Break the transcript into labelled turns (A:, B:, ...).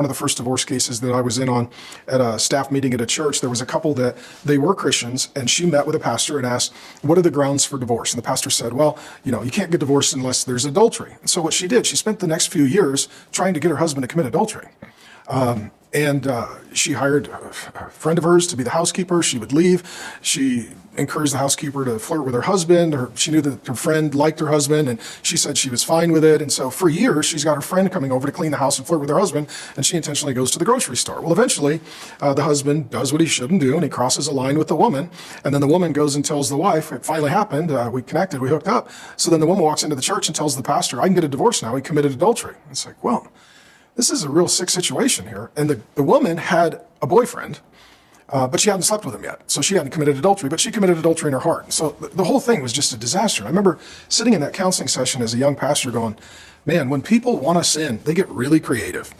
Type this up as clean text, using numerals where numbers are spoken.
A: One of the first divorce cases that I was in on at a staff meeting at a church, there was a couple that they were Christians, and she met with a pastor and asked, what are the grounds for divorce? And the pastor said, well, you can't get divorced unless there's adultery. And so what she did, she spent the next few years trying to get her husband to commit adultery. She hired a friend of hers to be the housekeeper. She would leave. She encouraged the housekeeper to flirt with her husband. She knew that her friend liked her husband, and she said she was fine with it. And so for years, she's got her friend coming over to clean the house and flirt with her husband, and she intentionally goes to the grocery store. Well, eventually, the husband does what he shouldn't do, and he crosses a line with the woman. And then the woman goes and tells the wife, it finally happened. We connected. We hooked up. So then the woman walks into the church and tells the pastor, I can get a divorce now. He committed adultery. It's like, well, this is a real sick situation here. And the woman had a boyfriend, but she hadn't slept with him yet. So she hadn't committed adultery, but she committed adultery in her heart. So the whole thing was just a disaster. I remember sitting in that counseling session as a young pastor going, man, when people want to sin, they get really creative.